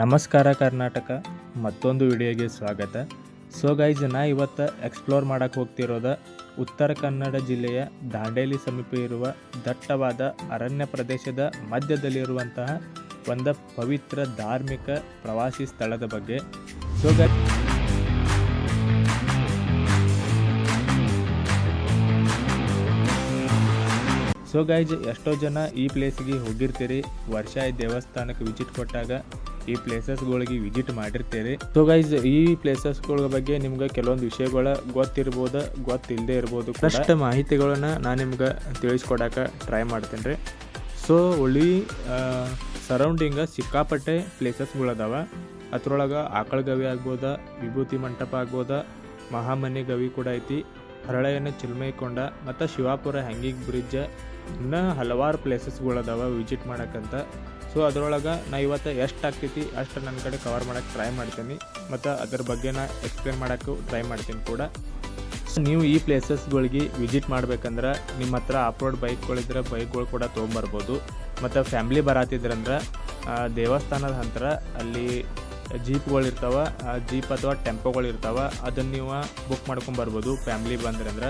ನಮಸ್ಕಾರ ಕರ್ನಾಟಕ, ಮತ್ತೊಂದು ವಿಡಿಯೋಗೆ ಸ್ವಾಗತ. ಸೊ ಗೈಸ್, ನಾ ಇವತ್ತು ಎಕ್ಸ್ಪ್ಲೋರ್ ಮಾಡಕ್ಕೆ ಹೋಗ್ತಿರೋದ ಉತ್ತರ ಕನ್ನಡ ಜಿಲ್ಲೆಯ ದಾಂಡೇಲಿ ಸಮೀಪ ಇರುವ ದಟ್ಟವಾದ ಅರಣ್ಯ ಪ್ರದೇಶದ ಮಧ್ಯದಲ್ಲಿರುವಂತಹ ಒಂದು ಪವಿತ್ರ ಧಾರ್ಮಿಕ ಪ್ರವಾಸಿ ಸ್ಥಳದ ಬಗ್ಗೆ. ಸೊ ಗೈಸ್, ಎಷ್ಟೋ ಜನ ಈ ಪ್ಲೇಸಿಗೆ ಹೋಗಿರ್ತೀರಿ. ವರ್ಷ ಈ ದೇವಸ್ಥಾನಕ್ಕೆ ವಿಸಿಟ್ ಕೊಟ್ಟಾಗ ಈ ಪ್ಲೇಸಸ್ಗಳಿಗೆ ವಿಸಿಟ್ ಮಾಡಿರ್ತೀರಿ. ಸೊ ಗೈಸ್, ಈ ಪ್ಲೇಸಸ್ಗಳ ಬಗ್ಗೆ ನಿಮ್ಗೆ ಕೆಲವೊಂದು ವಿಷಯಗಳ ಗೊತ್ತಿರ್ಬೋದು, ಗೊತ್ತಿಲ್ಲದೆ ಇರ್ಬೋದು. ಅಷ್ಟು ಮಾಹಿತಿಗಳನ್ನ ನಾನು ನಿಮ್ಗೆ ತಿಳಿಸ್ಕೊಡಕ್ಕೆ ಟ್ರೈ ಮಾಡ್ತೀನಿ ರೀ. ಸೊ ಒಳ್ಳಿ ಸರೌಂಡಿಂಗ ಸಿಕ್ಕಾಪಟ್ಟೆ ಪ್ಲೇಸಸ್ಗಳದಾವ. ಅದ್ರೊಳಗೆ ಆಕಳ ಗವಿ ಆಗ್ಬೋದ, ವಿಭೂತಿ ಮಂಟಪ ಆಗ್ಬೋದ, ಮಹಾಮನಿ ಗವಿ ಕೂಡ ಐತಿ, ಹರಳೆಯನ ಚಿಲ್ಮೈಕೊಂಡ ಮತ್ತು ಶಿವಾಪುರ ಹ್ಯಾಂಗಿಂಗ್ ಬ್ರಿಡ್ಜ್, ಇನ್ನೂ ಹಲವಾರು ಪ್ಲೇಸಸ್ಗಳದಾವ ವಿಸಿಟ್ ಮಾಡೋಕ್ಕಂತ. ಸೊ ಅದರೊಳಗೆ ನಾ ಇವತ್ತು ಎಷ್ಟು ಆಗ್ತೈತಿ ಅಷ್ಟು ನನ್ನ ಕಡೆ ಕವರ್ ಮಾಡೋಕ್ಕೆ ಟ್ರೈ ಮಾಡ್ತೀನಿ ಮತ್ತು ಅದ್ರ ಬಗ್ಗೆ ನಾ ಎಕ್ಸ್ಪ್ಲೇನ್ ಮಾಡೋಕ್ಕೂ ಟ್ರೈ ಮಾಡ್ತೀನಿ ಕೂಡ. ನೀವು ಈ ಪ್ಲೇಸಸ್ಗಳಿಗೆ ವಿಸಿಟ್ ಮಾಡ್ಬೇಕಂದ್ರೆ ನಿಮ್ಮ ಹತ್ರ ಆಫ್-ರೋಡ್ ಬೈಕ್ಗಳಿದ್ರೆ ಬೈಕ್ಗಳು ಕೂಡ ತೊಗೊಂಬರ್ಬೋದು. ಮತ್ತು ಫ್ಯಾಮ್ಲಿ ಬರತ್ತಿದ್ರಂದ್ರೆ ದೇವಸ್ಥಾನದ ಹಂತರ ಅಲ್ಲಿ ಜೀಪ್ಗಳಿರ್ತಾವೆ, ಜೀಪ್ ಅಥವಾ ಟೆಂಪೋಗಳಿರ್ತಾವೆ, ಅದನ್ನು ನೀವು ಬುಕ್ ಮಾಡ್ಕೊಂಬರ್ಬೋದು. ಫ್ಯಾಮ್ಲಿ ಬಂದ್ರಂದ್ರೆ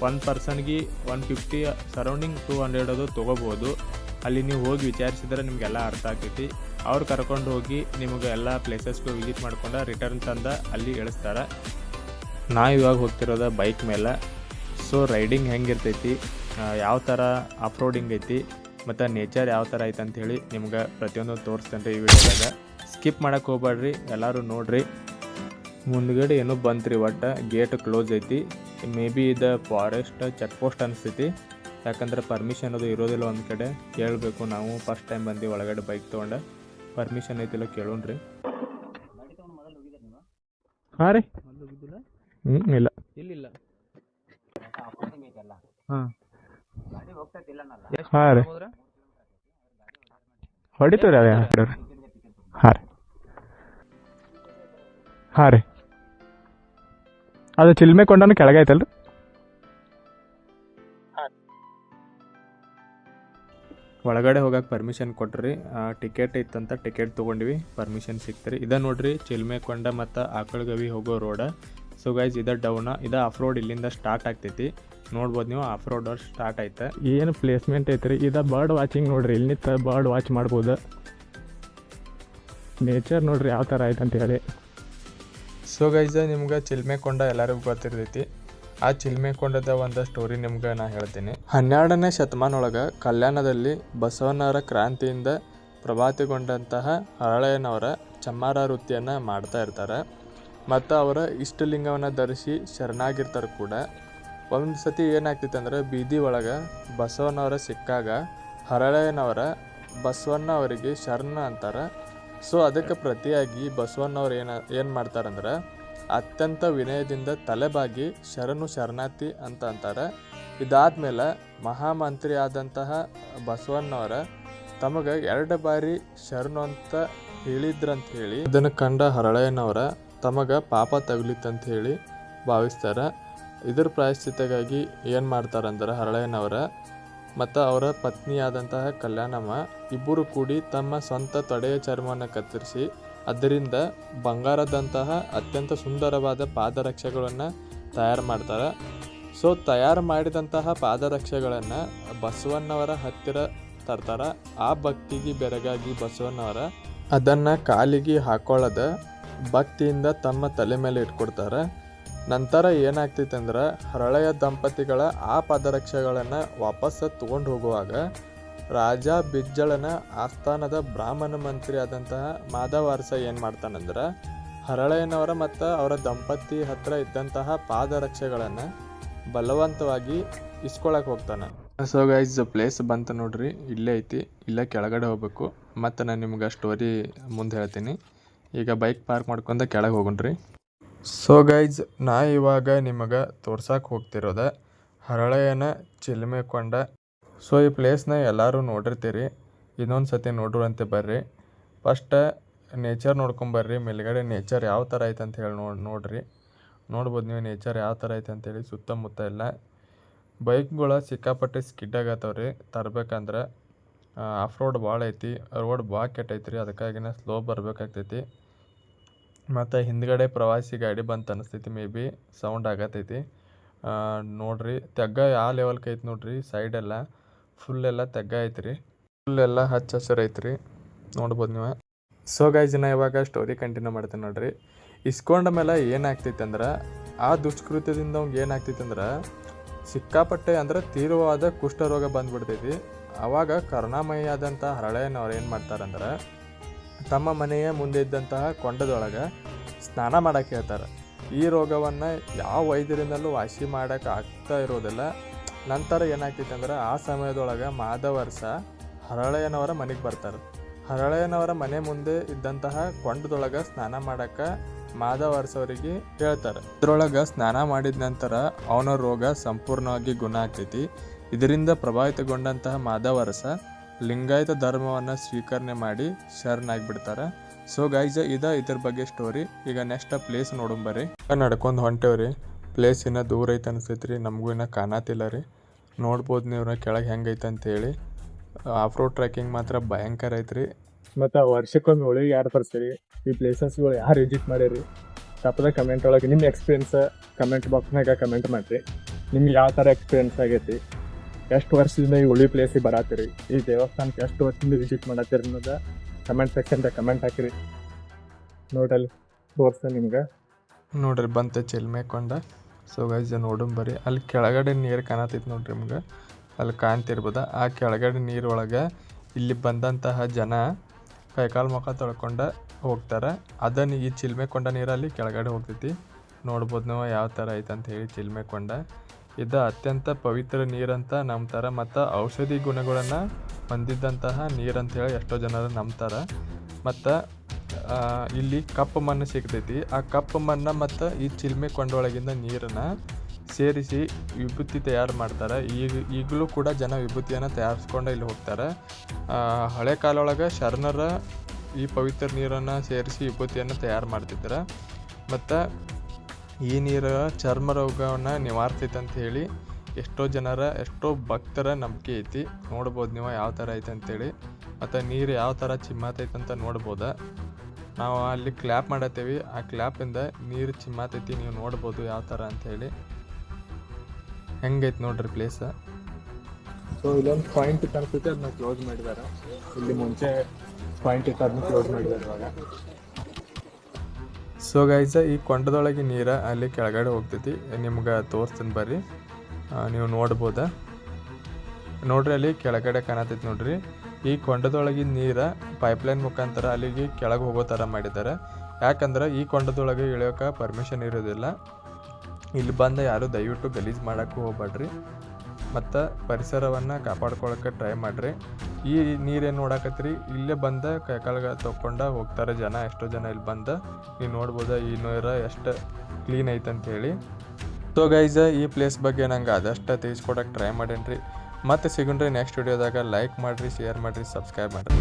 ಒಂದು ಪರ್ಸನ್ಗೆ 150 ಸರೌಂಡಿಂಗ್ 200 ಅದು ತೊಗೋಬೋದು. ಅಲ್ಲಿ ನೀವು ಹೋಗಿ ವಿಚಾರಿಸಿದ್ರೆ ನಿಮಗೆಲ್ಲ ಅರ್ಥ ಆಗ್ತೈತಿ. ಅವ್ರು ಕರ್ಕೊಂಡು ಹೋಗಿ ನಿಮಗೆ ಎಲ್ಲ ಪ್ಲೇಸಸ್ಗೂ ವಿಸಿಟ್ ಮಾಡ್ಕೊಂಡು ರಿಟರ್ನ್ ತಂದ ಅಲ್ಲಿ ಇಳಿಸ್ತಾರೆ. ನಾ ಇವಾಗ ಹೋಗ್ತಿರೋದ ಬೈಕ್ ಮೇಲೆ. ಸೊ ರೈಡಿಂಗ್ ಹೆಂಗಿರ್ತೈತಿ, ಯಾವ ಥರ ಆಫ್ ರೋಡಿಂಗ್ ಐತಿ ಮತ್ತು ನೇಚರ್ ಯಾವ ಥರ ಐತೆ ಅಂಥೇಳಿ ನಿಮ್ಗೆ ಪ್ರತಿಯೊಂದು ತೋರಿಸ್ತೇನೆ ರೀ ಈ ವಿಡಿಯೋದಾಗ. ಸ್ಕಿಪ್ ಮಾಡೋಕ್ಕೆ ಹೋಗ್ಬೇಡ್ರಿ, ಎಲ್ಲರೂ ನೋಡಿರಿ. ಮುಂದ್ಗಡೆ ಏನೋ ಬಂತ್ರಿ, ಒಟ್ಟು ಗೇಟ್ ಕ್ಲೋಸ್ ಐತಿ. ಮೇ ಬಿ ಇದು ಫಾರೆಸ್ಟ್ ಚೆಕ್ ಪೋಸ್ಟ್ ಅನಿಸ್ತೈತಿ, ಯಾಕಂದ್ರೆ ಪರ್ಮಿಷನ್ ಅದು ಇರೋದಿಲ್ಲ. ಒಂದು ಕಡೆ ಕೇಳಬೇಕು. ನಾವು ಫಸ್ಟ್ ಟೈಮ್ ಬಂದು ಒಳಗಡೆ ಬೈಕ್ ತೊಗೊಂಡು ಪರ್ಮಿಷನ್ ಐತಿಲ್ಲ ಕೇಳೋಣ್ರಿ. ಹಾಂ ರೀ, ಇಲ್ಲ ಇಲ್ಲಿಲ್ಲ. ಹಾಂ ಹಾಂ ರೀ, ಹೊಡಿತೀವಿ ರೀ. ಹಾಂ ರೀ, ಹಾಂ ರೀ, ಅದು ಚಿಲ್ಮೆ ಕೊಂಡನು ಕೆಳಗೆ ಐತಲ್ರಿ. ಒಳಗಡೆ ಹೋಗಕ್ಕೆ ಪರ್ಮಿಷನ್ ಕೊಟ್ರಿ. ಟಿಕೆಟ್ ಇತ್ತಂತ ಟಿಕೆಟ್ ತೊಗೊಂಡ್ವಿ, ಪರ್ಮಿಷನ್ ಸಿಕ್ತ್ರಿ. ಇದ ನೋಡ್ರಿ ಚಿಲ್ಮೆಕೊಂಡ ಮತ್ತು ಆಕಳಗವಿ ಹೋಗೋ ರೋಡ. ಸೊ ಗೈಸ್, ಇದ ಡೌನ, ಇದು ಆಫ್ ರೋಡ್ ಇಲ್ಲಿಂದ ಸ್ಟಾರ್ಟ್ ಆಗ್ತೈತಿ. ನೋಡ್ಬೋದು ನೀವು, ಆಫ್ ರೋಡ್ ಸ್ಟಾರ್ಟ್ ಐತೆ. ಏನು ಪ್ಲೇಸ್ಮೆಂಟ್ ಐತ್ರಿ. ಇದು ಬರ್ಡ್ ವಾಚಿಂಗ್ ನೋಡ್ರಿ, ಇಲ್ಲಿ ನಿಂತ ಬರ್ಡ್ ವಾಚ್ ಮಾಡ್ಬೋದು. ನೇಚರ್ ನೋಡ್ರಿ ಯಾವ ಥರ ಐತೆ ಅಂತ ಹೇಳಿ. ಸೊ ಗೈಸ್, ನಿಮ್ಗೆ ಚಿಲ್ಮೆಕೊಂಡ ಎಲ್ಲರಿಗೂ ಗೊತ್ತಿರ್ತೈತಿ. ಆ ಚಿಲ್ಮೆಕೊಂಡದ ಒಂದು ಸ್ಟೋರಿ ನಿಮ್ಗೆ ನಾ ಹೇಳ್ತೀನಿ. 12ನೇ ಶತಮಾನೊಳಗೆ ಕಲ್ಯಾಣದಲ್ಲಿ ಬಸವಣ್ಣವರ ಕ್ರಾಂತಿಯಿಂದ ಪ್ರಭಾವಿತಗೊಂಡಂತಹ ಹರಳೆಯನವರ ಚಮ್ಮಾರ ವೃತ್ತಿಯನ್ನು ಮಾಡ್ತಾ ಇರ್ತಾರೆ ಮತ್ತು ಅವರ ಇಷ್ಟಲಿಂಗವನ್ನು ಧರಿಸಿ ಶರಣಾಗಿರ್ತಾರೆ ಕೂಡ. ಒಂದು ಸತಿ ಏನಾಗ್ತೈತೆ ಅಂದ್ರೆ, ಬೀದಿ ಒಳಗೆ ಬಸವಣ್ಣವರ ಸಿಕ್ಕಾಗ ಹರಳೆಯನವರ ಬಸವಣ್ಣ ಅವರಿಗೆ ಶರಣ ಅಂತಾರೆ. ಸೊ ಅದಕ್ಕೆ ಪ್ರತಿಯಾಗಿ ಬಸವಣ್ಣವ್ರು ಏನು ಮಾಡ್ತಾರಂದ್ರೆ, ಅತ್ಯಂತ ವಿನಯದಿಂದ ತಲೆಬಾಗಿ ಶರಣು ಶರಣಾರ್ಥಿ ಅಂತ ಅಂತಾರೆ. ಇದಾದ್ಮೇಲೆ ಮಹಾಮಂತ್ರಿ ಆದಂತಹ ಬಸವಣ್ಣವರ ತಮಗೆ 2 ಬಾರಿ ಶರಣು ಅಂತ ಹೇಳಿದ್ರಂತ ಹೇಳಿ ಅದನ್ನು ಕಂಡ ಹರಳೆಯನವರ ತಮಗೆ ಪಾಪ ತಗುಲಿತ್ತಂತ ಹೇಳಿ ಭಾವಿಸ್ತಾರೆ. ಇದ್ರ ಪ್ರಾಯಶ್ಚಿತ್ತಗಾಗಿ ಏನು ಮಾಡ್ತಾರಂದ್ರೆ, ಹರಳೆಯನವರ ಮತ್ತು ಅವರ ಪತ್ನಿಯಾದಂತಹ ಕಲ್ಯಾಣಮ್ಮ ಇಬ್ಬರು ಕೂಡಿ ತಮ್ಮ ಸ್ವಂತ ತೊಡೆಯ ಚರ್ಮವನ್ನು ಕತ್ತರಿಸಿ ಅದರಿಂದ ಬಂಗಾರದಂತಹ ಅತ್ಯಂತ ಸುಂದರವಾದ ಪಾದರಕ್ಷೆಗಳನ್ನು ತಯಾರು ಮಾಡ್ತಾರೆ. ಸೊ ತಯಾರು ಮಾಡಿದಂತಹ ಪಾದರಕ್ಷೆಗಳನ್ನು ಬಸವಣ್ಣವರ ಹತ್ತಿರ ತರ್ತಾರೆ. ಆ ಭಕ್ತಿಗೆ ಬೆರಗಾಗಿ ಬಸವಣ್ಣವರ ಅದನ್ನು ಕಾಲಿಗೆ ಹಾಕೊಳ್ಳದ ಭಕ್ತಿಯಿಂದ ತಮ್ಮ ತಲೆ ಮೇಲೆ ಇಟ್ಕೊಡ್ತಾರೆ. ನಂತರ ಏನಾಗ್ತೈತೆ ಅಂದ್ರೆ, ಹರಳೆಯ ದಂಪತಿಗಳ ಆ ಪಾದರಕ್ಷೆಗಳನ್ನು ವಾಪಸ್ಸು ತೊಗೊಂಡು ಹೋಗುವಾಗ ರಾಜ ಬಿಜ್ಜಳನ ಆಸ್ಥಾನದ ಬ್ರಾಹ್ಮಣ ಮಂತ್ರಿ ಆದಂತಹ ಮಾಧವ ಅರಸ ಏನು ಮಾಡ್ತಾನಂದ್ರೆ, ಹರಳೆಯನವರ ಮತ್ತು ಅವರ ದಂಪತಿ ಹತ್ರ ಇದ್ದಂತಹ ಪಾದರಕ್ಷೆಗಳನ್ನು ಬಲವಂತವಾಗಿ ಇಸ್ಕೊಳಕ್ಕೆ ಹೋಗ್ತಾನೆ. ಸೊ ಗೈಸ್, ಪ್ಲೇಸ್ ಬಂತ ನೋಡ್ರಿ, ಇಲ್ಲೇ ಐತಿ. ಇಲ್ಲೇ ಕೆಳಗಡೆ ಹೋಗ್ಬೇಕು. ಮತ್ತು ನಾನು ನಿಮ್ಗೆ ಸ್ಟೋರಿ ಮುಂದೆ ಹೇಳ್ತೀನಿ. ಈಗ ಬೈಕ್ ಪಾರ್ಕ್ ಮಾಡ್ಕೊಂಡು ಕೆಳಗೆ ಹೋಗೋಣ್ರಿ. ಸೊ ಗೈಸ್, ನಾ ಇವಾಗ ನಿಮಗೆ ತೋರ್ಸಕ್ಕೆ ಹೋಗ್ತಿರೋದ ಹರಳೆಯನ ಚಿಲ್ಮೆಕೊಂಡ. ಸೊ ಈ ಪ್ಲೇಸ್ನ ಎಲ್ಲರೂ ನೋಡಿರ್ತೀರಿ, ಇನ್ನೊಂದು ಸತಿ ನೋಡ್ರಂತೆ ಬರ್ರಿ. ಫಸ್ಟ್ ನೇಚರ್ ನೋಡ್ಕೊಂಬರ್ರಿ. ಮೇಲ್ಗಡೆ ನೇಚರ್ ಯಾವ ಥರ ಐತೆ ಅಂತ ಹೇಳಿ ನೋಡ್ರಿ. ನೋಡ್ಬೋದು ನೀವು ನೇಚರ್ ಯಾವ ಥರ ಐತೆ ಅಂತೇಳಿ. ಸುತ್ತಮುತ್ತ ಎಲ್ಲ ಬೈಕ್ಗಳ ಸಿಕ್ಕಾಪಟ್ಟೆ ಸ್ಕಿಡ್ ಆಗತ್ತವ್ರಿ ತರ್ಬೇಕಂದ್ರೆ. ಆಫ್ ರೋಡ್ ಭಾಳ ಐತಿ, ರೋಡ್ ಭಾಳ ಕೆಟ್ಟೈತಿ ರೀ. ಅದಕ್ಕಾಗಿನ ಸ್ಲೋ ಬರಬೇಕಾಗ್ತೈತಿ. ಮತ್ತು ಹಿಂದ್ಗಡೆ ಪ್ರವಾಸಿ ಗಾಡಿ ಬಂತು ಅನಿಸ್ತೈತಿ, ಮೇ ಬಿ ಸೌಂಡ್ ಆಗತೈತಿ. ನೋಡ್ರಿ ತೆಗ್ಗ ಯಾವ ಲೆವೆಲ್ಗೆ ಐತಿ ನೋಡ್ರಿ. ಸೈಡೆಲ್ಲ ಫುಲ್ಲೆಲ್ಲ ತೆಗ್ಗ ಐತ್ರಿ, ಫುಲ್ಲೆಲ್ಲ ಹಚ್ಚ ಹಸಿರು ಐತ್ರಿ, ನೋಡ್ಬೋದು ನೀವು. ಸೊ ಗೈಸ್, ಇವಾಗ ಸ್ಟೋರಿ ಕಂಟಿನ್ಯೂ ಮಾಡ್ತೇನೆ ನೋಡ್ರಿ. ಇಸ್ಕೊಂಡ ಮೇಲೆ ಏನಾಗ್ತೈತೆ ಅಂದ್ರೆ, ಆ ದುಷ್ಕೃತ್ಯದಿಂದ ಅವ್ಗೆ ಏನಾಗ್ತೈತೆ ಅಂದ್ರೆ ಸಿಕ್ಕಾಪಟ್ಟೆ ಅಂದ್ರೆ ತೀವ್ರವಾದ ಕುಷ್ಠರೋಗ ಬಂದ್ಬಿಡ್ತೈತಿ. ಆವಾಗ ಕರುಣಾಮಯಿಯಾದಂಥ ಹರಳೆಯನವ್ರು ಏನು ಮಾಡ್ತಾರಂದ್ರೆ, ತಮ್ಮ ಮನೆಯ ಮುಂದೆ ಇದ್ದಂತಹ ಕೊಂಡದೊಳಗೆ ಸ್ನಾನ ಮಾಡೋಕ್ಕೆ ಹೇಳ್ತಾರೆ. ಈ ರೋಗವನ್ನು ಯಾವ ವೈದ್ಯರಿಂದಲೂ ವಾಸಿ ಮಾಡೋಕೆ ಆಗ್ತಾ ಇರೋದಿಲ್ಲ. ನಂತರ ಏನಾಗ್ತೈತೆ ಅಂದ್ರೆ, ಆ ಸಮಯದೊಳಗೆ ಮಾಧವರ್ಷ ಹರಳೆಯನವರ ಮನೆಗೆ ಬರ್ತಾರೆ. ಹರಳೆಯನವರ ಮನೆ ಮುಂದೆ ಇದ್ದಂತಹ ಕೊಂಡದೊಳಗೆ ಸ್ನಾನ ಮಾಡೋಕ್ಕೆ ಮಾಧವರ್ಷ ಅವರಿಗೆ ಹೇಳ್ತಾರೆ. ಇದರೊಳಗೆ ಸ್ನಾನ ಮಾಡಿದ ನಂತರ ಅವನ ರೋಗ ಸಂಪೂರ್ಣವಾಗಿ ಗುಣ ಆಗ್ತೈತಿ. ಇದರಿಂದ ಪ್ರಭಾವಿತಗೊಂಡಂತಹ ಮಾಧವರ್ಷ ಲಿಂಗಾಯತ ಧರ್ಮವನ್ನು ಸ್ವೀಕರಣೆ ಮಾಡಿ ಶರಣಾಗಿಬಿಡ್ತಾರೆ. ಸೊ ಗೈಸ್, ಇದ್ರ ಬಗ್ಗೆ ಸ್ಟೋರಿ. ಈಗ ನೆಕ್ಸ್ಟ್ ಪ್ಲೇಸ್ ನೋಡಂಬರಿ. ನಡ್ಕೊಂಡು ಹೊಂಟೇವ್ರಿ. ಪ್ಲೇಸ್ ಇನ್ನೂ ದೂರ ಐತೆ ಅನಿಸ್ತೈತಿ ರೀ, ನಮಗೂ ಇನ್ನೂ ಕಾಣತಿಲ್ಲ ರೀ. ನೋಡ್ಬೋದು ನೀವು ಕೆಳಗೆ ಹೆಂಗೈತೆ ಅಂತೇಳಿ. ಆಫ್ ರೋಡ್ ಟ್ರೆಕ್ಕಿಂಗ್ ಮಾತ್ರ ಭಯಂಕರ ಐತ್ರಿ. ಮತ್ತು ವರ್ಷಕ್ಕೊಮ್ಮೆ ಒಳಗೆ ಯಾರು ಬರ್ತೀರಿ, ಈ ಪ್ಲೇಸಸ್ಗಳು ಯಾರು ವಿಸಿಟ್ ಮಾಡಿರಿ, ತಪ್ಪದ ಕಮೆಂಟ್ ಒಳಗೆ ನಿಮ್ಮ ಎಕ್ಸ್ಪೀರಿಯನ್ಸ್ ಕಮೆಂಟ್ ಬಾಕ್ಸ್ನಾಗ ಕಮೆಂಟ್ ಮಾಡಿರಿ. ನಿಮ್ಗೆ ಯಾವ ಥರ ಎಕ್ಸ್ಪೀರಿಯನ್ಸ್ ಆಗೈತಿ, ಎಷ್ಟು ವರ್ಷದಿಂದ ಈ ಉಳಿ ಪ್ಲೇಸಿಗೆ ಬರತ್ತೀರಿ, ಈ ದೇವಸ್ಥಾನಕ್ಕೆ ಎಷ್ಟು ವರ್ಷದಿಂದ ವಿಸಿಟ್ ಮಾಡತ್ತೀರಿ ಅನ್ನೋದು ಕಮೆಂಟ್ ಸೆಕ್ಷನ್ದಾಗ ಕಮೆಂಟ್ ಹಾಕಿರಿ. ನೋಡಲ್ಲಿ ತೋರಿಸ್ತೆ ನಿಮ್ಗೆ. ನೋಡ್ರಿ ಬಂತ ಚಿಲ್ಮೆಕೊಂಡ. So guys, ನೋಡಂಬರಿ. ಅಲ್ಲಿ ಕೆಳಗಡೆ ನೀರು ಕಾಣತೈತಿ ನೋಡ್ರಿ ನಿಮ್ಗೆ, ಅಲ್ಲಿ ಕಾಣ್ತಿರ್ಬೋದ. ಆ ಕೆಳಗಡೆ ನೀರೊಳಗೆ ಇಲ್ಲಿ ಬಂದಂತಹ ಜನ ಕೈಕಾಲು ಮುಖ ತೊಳ್ಕೊಂಡು ಹೋಗ್ತಾರೆ. ಅದನ್ನು ಈ ಚಿಲ್ಮೆಕೊಂಡ ನೀರಲ್ಲಿ ಕೆಳಗಡೆ ಹೋಗ್ತೈತಿ. ನೋಡ್ಬೋದು ನಾವು ಯಾವ ಥರ ಐತೆ ಅಂತ ಹೇಳಿ ಚಿಲ್ಮೆಕೊಂಡ. ಇದು ಅತ್ಯಂತ ಪವಿತ್ರ ನೀರಂತ ನಂಬ್ತಾರೆ, ಮತ್ತು ಔಷಧಿ ಗುಣಗಳನ್ನು ಹೊಂದಿದ್ದಂತಹ ನೀರಂತ ಹೇಳಿ ಎಷ್ಟೋ ಜನರು ನಂಬ್ತಾರೆ. ಮತ್ತು ಇಲ್ಲಿ ಕಪ್ಪು ಮಣ್ಣು ಸಿಗ್ತೈತಿ. ಆ ಕಪ್ಪು ಮಣ್ಣು ಮತ್ತು ಈ ಚಿಲ್ಮೆಕೊಂಡೊಳಗಿಂದ ನೀರನ್ನು ಸೇರಿಸಿ ವಿಭೂತಿ ತಯಾರು ಮಾಡ್ತಾರೆ. ಈಗಲೂ ಕೂಡ ಜನ ವಿಭೂತಿಯನ್ನು ತಯಾರಿಸ್ಕೊಂಡು ಇಲ್ಲಿ ಹೋಗ್ತಾರೆ. ಹಳೆ ಕಾಲೊಳಗೆ ಶರಣರ ಈ ಪವಿತ್ರ ನೀರನ್ನು ಸೇರಿಸಿ ವಿಭೂತಿಯನ್ನು ತಯಾರು ಮಾಡ್ತಿದ್ದಾರೆ. ಮತ್ತು ಈ ನೀರು ಚರ್ಮ ರೋಗವನ್ನು ನಿವಾರಿಸ್ತೈತೆ ಅಂತ ಹೇಳಿ ಎಷ್ಟೋ ಭಕ್ತರ ನಂಬಿಕೆ ಐತಿ. ನೋಡ್ಬೋದು ನೀವು ಯಾವ ಥರ ಐತೆ ಅಂತೇಳಿ. ಮತ್ತು ನೀರು ಯಾವ ಥರ ಚಿಮ್ಮತೈತೆ ಅಂತ ನೋಡ್ಬೋದು. ನಾವು ಅಲ್ಲಿ ಕ್ಲ್ಯಾಪ್ ಮಾಡತ್ತೀವಿ, ಆ ಕ್ಲ್ಯಾಪಿಂದ ನೀರು ಚಿಮ್ಮತೈತಿ. ನೀವು ನೋಡ್ಬೋದು ಯಾವ ಥರ ಅಂಥೇಳಿ. ಹೆಂಗೈತೆ ನೋಡ್ರಿ ಪ್ಲೇಸ್. ಸೊ ಇಲ್ಲೊಂದು ಪಾಯಿಂಟ್ ಕಾಣಿಸುತ್ತೆ, ಅದನ್ನ ಕ್ಲೋಸ್ ಮಾಡಿದ್ದಾರೆ. ಇಲ್ಲಿ ಮುಂಚೆ ಪಾಯಿಂಟ್ ಇತ್ತು, ಅದನ್ನ ಕ್ಲೋಸ್ ಮಾಡಿದ್ದಾರೆ ಇವಾಗ. ಸೊ ಗೈಸ್, ಈ ಕೊಂಡದೊಳಗೆ ನೀರು ಅಲ್ಲಿ ಕೆಳಗಡೆ ಹೋಗ್ತೈತಿ. ನಿಮ್ಗೆ ತೋರಿಸ್ತೀನಿ ಬರ್ರಿ, ನೀವು ನೋಡ್ಬೋದ. ನೋಡ್ರಿ ಅಲ್ಲಿ ಕೆಳಗಡೆ ಕಾಣತೈತಿ ನೋಡ್ರಿ. ಈ ಕೊಂಡದೊಳಗಿನ ನೀರು ಪೈಪ್ಲೈನ್ ಮುಖಾಂತರ ಅಲ್ಲಿಗೆ ಕೆಳಗೆ ಹೋಗೋ ಥರ ಮಾಡಿದ್ದಾರೆ. ಯಾಕಂದ್ರೆ ಈ ಕೊಂಡದೊಳಗೆ ಇಳಿಯೋಕೆ ಪರ್ಮಿಷನ್ ಇರೋದಿಲ್ಲ. ಇಲ್ಲಿ ಬಂದು ಯಾರು ದಯವಿಟ್ಟು ಗಲೀಜು ಮಾಡೋಕ್ಕೂ ಹೋಗ್ಬೇಡ್ರಿ, ಮತ್ತು ಪರಿಸರವನ್ನು ಕಾಪಾಡ್ಕೊಳ್ಳೋಕೆ ಟ್ರೈ ಮಾಡಿರಿ. ಈ ನೀರೇನು ನೋಡಾಕತ್ರಿ, ಇಲ್ಲೇ ಬಂದು ಕೈಕಾಲಿಗೆ ತೊಗೊಂಡು ಹೋಗ್ತಾರೆ ಜನ. ಎಷ್ಟೋ ಜನ ಇಲ್ಲಿ ಬಂದು ನೀವು ನೋಡ್ಬೋದು ಈ ನೀರು ಎಷ್ಟು ಕ್ಲೀನ್ ಐತೆ ಅಂತೇಳಿ. ಸೊ ಗೈಸ್, ಈ ಪ್ಲೇಸ್ ಬಗ್ಗೆ ನಂಗೆ ಆದಷ್ಟು ತಿಳಿಸ್ಕೊಡೋಕೆ ಟ್ರೈ ಮಾಡೇನ್ರಿ. ಮತ್ತೆ ಸಿಗೋಣ್ರಿ ನೆಕ್ಸ್ಟ್ ವಿಡಿಯೋದಾಗ. ಲೈಕ್ ಮಾಡಿರಿ, ಶೇರ್ ಮಾಡಿರಿ, ಸಬ್ಸ್ಕ್ರೈಬ್ ಮಾಡಿರಿ.